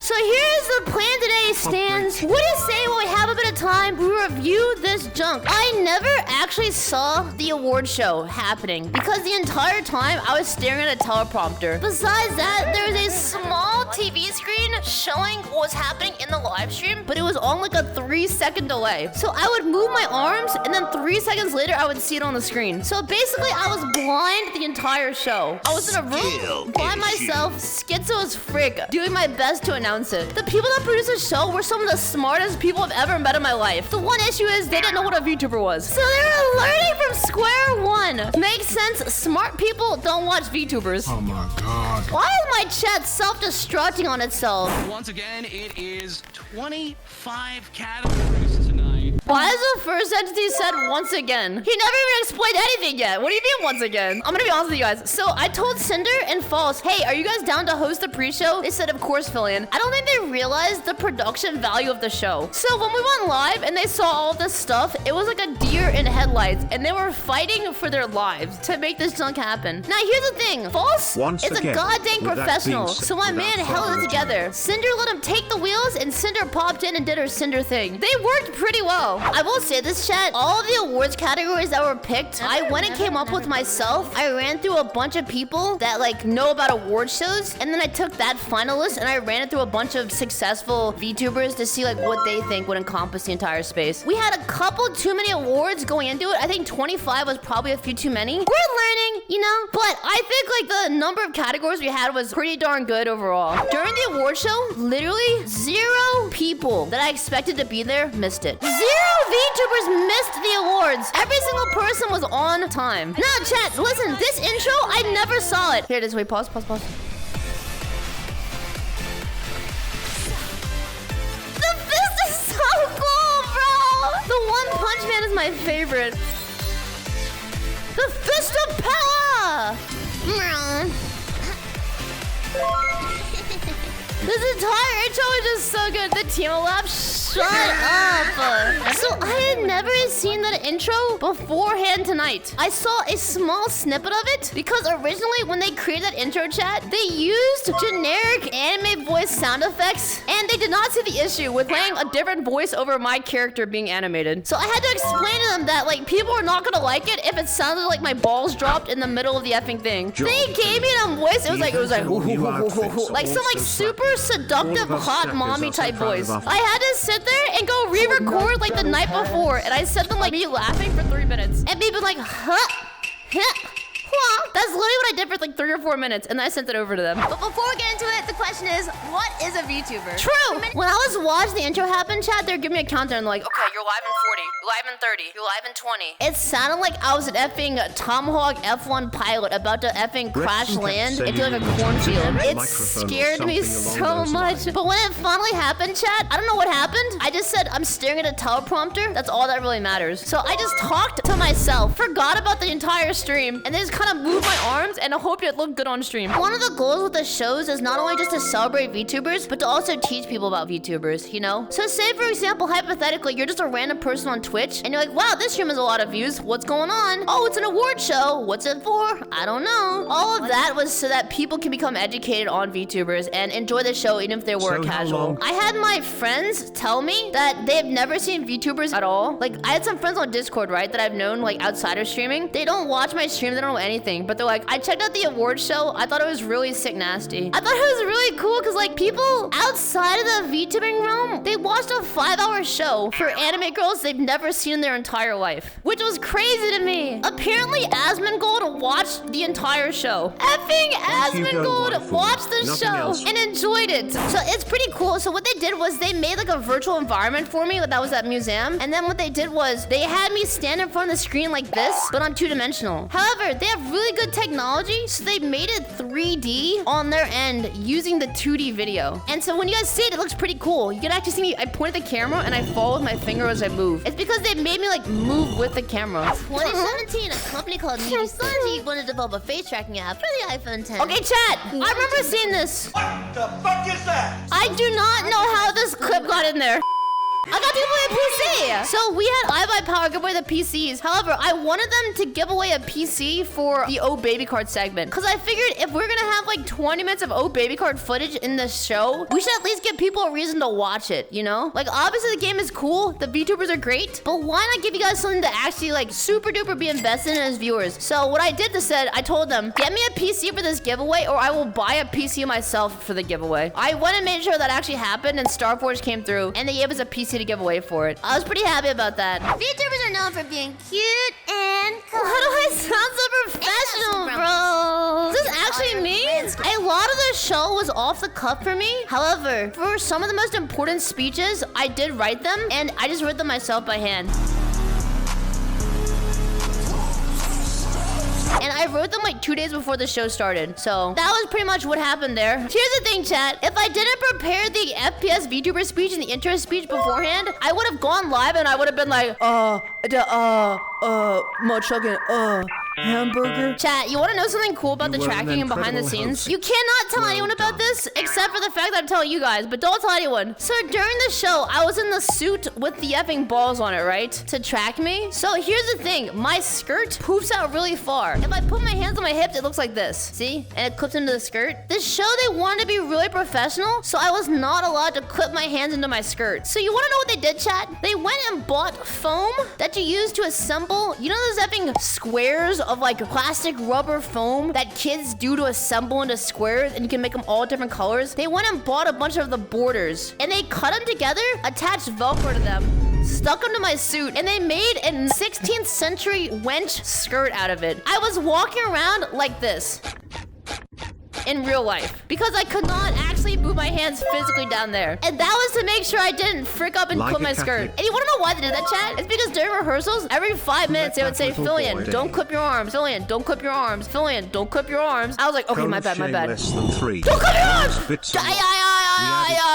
So here's the plan today stands. What do you say when we have a bit of time, we review this junk? I never actually saw the award show happening because the entire time I was staring at a teleprompter. Besides that, there was a small TV screen showing what was happening in the live stream, but it was on like a 3-second delay. So I would move my arms and then 3 seconds later I would see it on the screen. So basically I was blind the entire show. I was in a room by myself, schizo as frick, doing my best to announce it. The people that produced the show were some of the smartest people I've ever met in my life. The one issue is they didn't know what a VTuber was. So they were learning from square one. Makes sense, smart people don't watch VTubers. Oh my god. Why is my chat self-destructing on itself? Once again, it is 25 categories tonight. Why is the first entity said once again? He never even explained anything yet. What do you mean once again? I'm gonna be honest with you guys. So I told Cinder and False, hey, are you guys down to host the pre-show? They said, of course, Filian. I don't think they realized the production value of the show. So when we went live and they saw all this stuff, it was like a deer in headlights and they were fighting for their lives to make this junk happen. Now here's the thing. False is a goddamn professional. So my man held it together. Cinder let him take the wheels and Cinder popped in and did her Cinder thing. They worked pretty well. I will say this, chat, all of the awards categories that were picked, I went and came up with myself. I ran through a bunch of people that like know about award shows, and then I took that finalist and I ran it through a bunch of successful VTubers to see like what they think would encompass the entire space. We had a couple too many awards going into it. I think 25 was probably a few too many. We're learning, you know, but I think like the number of categories we had was pretty darn good overall. During the award show, literally 0 people that I expected to be there missed it. 0 VTubers missed the awards. Every single person was on time. Now, chat, listen, this intro, I never saw it. Here it is. Wait, pause. The fist is so cool, bro. The One Punch Man is my favorite. The Fist of Power. This entire intro is just so good. The team lap, shut up. So I had never seen that intro beforehand tonight. I saw a small snippet of it because originally when they created that intro, chat, they used generic anime voice sound effects and they did not see the issue with playing a different voice over my character being animated. So I had to explain to them that like people are not gonna like it if it sounded like my balls dropped in the middle of the effing thing. They gave me a voice. It was like some like super seductive hot mommy type voice. I had to sit there and go re-record like the night before, and I sent them like me laughing for 3 minutes and me being like, that's literally what I did for like 3 or 4 minutes, and then I sent it over to them. But before we get into it, the question is, what is a VTuber? True! When I was watching the intro happen, chat, they were giving me a countdown. They're like, okay, you're live in 40, you're live in 30, you're live in 20. It sounded like I was an effing Tomahawk F1 pilot about to effing crash land into like a cornfield. It scared me so much. But when it finally happened, chat, I don't know what happened. I just said, I'm staring at a teleprompter. That's all that really matters. So I just talked to myself, forgot about the entire stream, and then just kind of moved my arms and I hoped it looked good on stream. One of the goals with the shows is not only just to celebrate VTubers, but to also teach people about VTubers, you know? So say, for example, hypothetically, you're just a random person on Twitch and you're like, wow, this stream has a lot of views. What's going on? Oh, it's an award show. What's it for? I don't know. All of that was so that people can become educated on VTubers and enjoy the show even if they were casual. I had my friends tell me that they've never seen VTubers at all. Like, I had some friends on Discord, right, that I've known like outside of streaming. They don't watch my stream. They don't know anything, but they're like, I checked out the award show. I thought it was really sick nasty. I thought it was really cool because like people outside of the VTubing realm, they watched a 5-hour show for anime girls they've never seen in their entire life, which was crazy to me. Apparently Asmongold watched the entire show. Effing Asmongold watched the show and enjoyed it. So it's pretty cool. So what they did was they made like a virtual environment for me that was at museum. And then what they did was they had me stand in front of the screen like this, but on 2-dimensional. However, they have really good technology, so they made it 3D on their end using the 2D video. And so when you guys see it, it looks pretty cool. You can actually see me, I point at the camera and I follow with my finger as I move. It's because they made me like move with the camera. 2017, a company called Sanji wanted to develop a face tracking app for the iPhone 10. Okay, chat, I remember seeing this. What the fuck is that? I do not know how this clip got in there. I got to give away a PC. So we had iBuyPower give away the PCs. However, I wanted them to give away a PC for the Oh Baby Card segment. Because I figured if we're going to have like 20 minutes of Oh Baby Card footage in this show, we should at least give people a reason to watch it, you know? Like, obviously the game is cool. The VTubers are great. But why not give you guys something to actually like super duper be invested in as viewers? So what I did instead, I told them, get me a PC for this giveaway or I will buy a PC myself for the giveaway. I went and made sure that actually happened and Starforge came through and they gave us a PC to give away for it. I was pretty happy about that. VTubers are known for being cute and cool. Why do I sound so professional, bro? Is this actually me? A lot of the show was off the cuff for me. However, for some of the most important speeches, I did write them and I just wrote them myself by hand. And I wrote them like 2 days before the show started. So that was pretty much what happened there. Here's the thing, chat. If I didn't prepare the FPS VTuber speech and the intro speech beforehand, I would have gone live and I would have been like, hamburger. Chat, you want to know something cool about the tracking and behind the scenes? You cannot tell anyone about this except for the fact that I'm telling you guys, but don't tell anyone. So during the show, I was in the suit with the effing balls on it, right? To track me. So here's the thing. My skirt poofs out really far. If I put my hands on my hips, it looks like this. See? And it clips into the skirt. This show, they wanted to be really professional, so I was not allowed to clip my hands into my skirt. So you want to know what they did, chat? They went and bought foam that you use to assemble. You know those effing squares of like plastic rubber foam that kids do to assemble into squares and you can make them all different colors? They went and bought a bunch of the borders and they cut them together, attached Velcro to them, stuck them to my suit, and they made a 16th century wench skirt out of it. I was walking around like this in real life because I could not actually move my hands physically down there. And that was to make sure I didn't frick up and clip my skirt. And you want to know why they did that, chat? It's because during rehearsals, every 5 minutes they would say, Filian, don't clip your arms. Filian, don't clip your arms. Filian, don't clip your arms. I was like, okay, my bad. Don't clip your arms!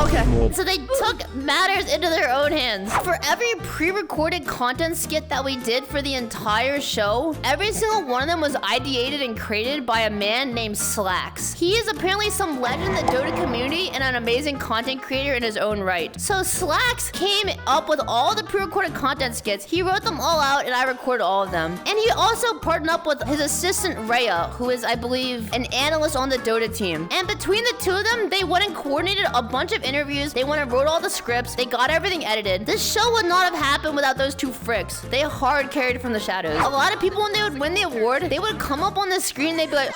Okay. So they took matters into their own hands. For every pre-recorded content skit that we did for the entire show, every single one of them was ideated and created by a man named Slacks. He is apparently some legend in the Dota community and an amazing content creator in his own right. So Slacks came up with all the pre-recorded content skits. He wrote them all out and I recorded all of them. And he also partnered up with his assistant Rhea, who is, I believe, an analyst on the Dota team. And between the two of them, they went and coordinated a bunch of interviews. They went and wrote all the scripts. They got everything edited. This show would not have happened without those two fricks. They hard carried it from the shadows. A lot of people, when they would win the award, they would come up on the screen, they'd be like,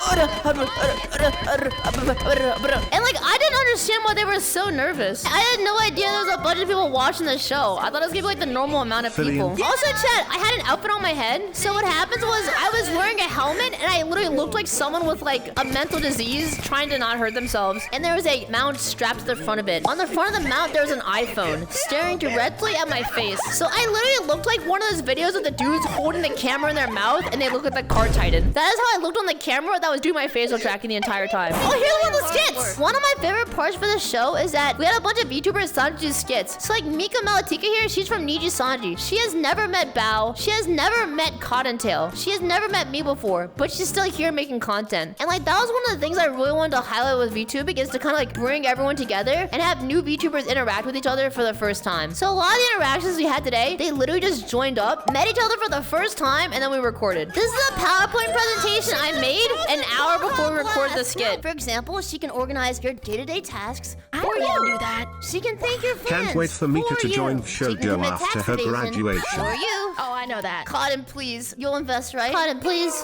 and like, I didn't understand why they were so nervous. I had no idea there was a bunch of people watching the show. I thought it was gonna be like the normal amount of people. Also, chat, I had an outfit on my head. So what happens was I was wearing a helmet and I literally looked like someone with like a mental disease trying to not hurt themselves. And there was a mount strapped to the front of it. On the front of the mount, there was an iPhone staring directly at my face. So I literally looked like one of those videos of the dudes holding the camera in their mouth and they look like the car titan. That is how I looked on the camera that was doing my facial tracking the entire time. Oh, here's one of the skits. One of my favorite parts for the show is that we had a bunch of VTubers Sanji skits. So like Mika Malatika here, she's from Niji Sanji. She has never met Bao. She has never met Cottontail. She has never met me before, but she's still here making content. And like that was one of the things I really wanted to highlight with VTubing is to kind of like bring everyone together and have new VTubers interact with each other for the first time. So a lot of the interactions we had today, they literally just joined up, met each other for the first time, and then we recorded. This is a PowerPoint presentation I made an hour before we recorded the skit. For example, she can organize your day-to-day tasks for you. Do that. She can thank your fans. Can't wait for Mika to join Shoujo after her graduation. For you. Oh, I know that. Cotton, please. You'll invest, right? Cotton, please.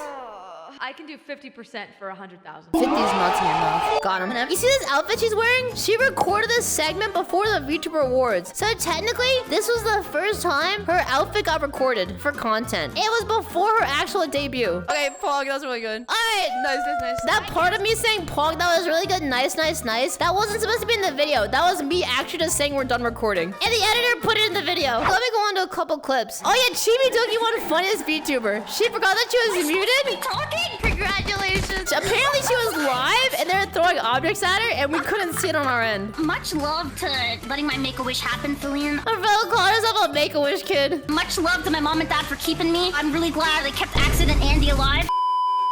I can do 50% for 100,000. 50's nuts in your mouth. Got him. You see this outfit she's wearing? She recorded this segment before the VTuber Awards. So technically, this was the first time her outfit got recorded for content. It was before her actual debut. Okay, Pog, that was really good. All right, nice. That part of me saying, Pog, that was really good, nice. That wasn't supposed to be in the video. That was me actually just saying we're done recording. And the editor put it in the video. Let me go on to a couple clips. Oh yeah, Chibi Doki won funniest VTuber. She forgot that she was muted. Talking? Congratulations. Apparently she was live and they're throwing objects at her and we couldn't see it on our end. Much love to letting my Make-A-Wish happen, Filian. Our fellow called herself a Make-A-Wish kid. Much love to my mom and dad for keeping me. I'm really glad they kept Accident Andy alive.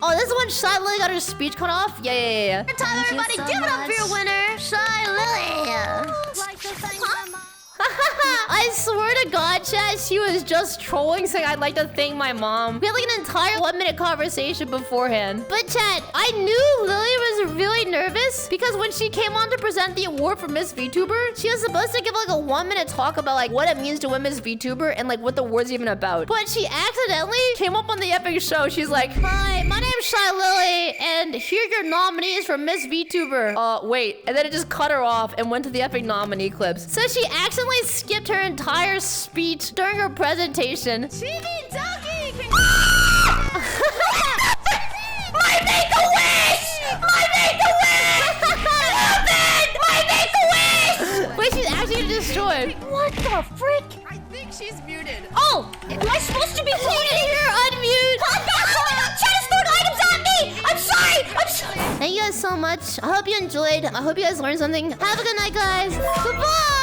Oh, this is when Shy Lily got her speech cut off? Yeah. Good time, everybody. Give it up for your winner, Shy Lily. I swear to God, chat, she was just trolling saying I'd like to thank my mom. We had like an entire 1-minute conversation beforehand. But chat, I knew Lily was really nervous because when she came on to present the award for Miss VTuber, she was supposed to give like a 1-minute talk about like what it means to win Miss VTuber and like what the award's even about. But she accidentally came up on the epic show. She's like, hi, my name's Shy Lily, and here are your nominees for Miss VTuber. Wait. And then it just cut her off and went to the epic nominee clips. So she accidentally skipped her entire speech during her presentation. TV Ducky! My Make-A-Wish! My Make-A-Wish! My Make-A-Wish! Wait, she's actually destroyed. What the frick? I think she's muted. Oh, am I supposed to be muted? You're unmute. Chat is throwing items at me! I'm sorry! Thank you guys so much. I hope you enjoyed. I hope you guys learned something. Have a good night, guys. Goodbye!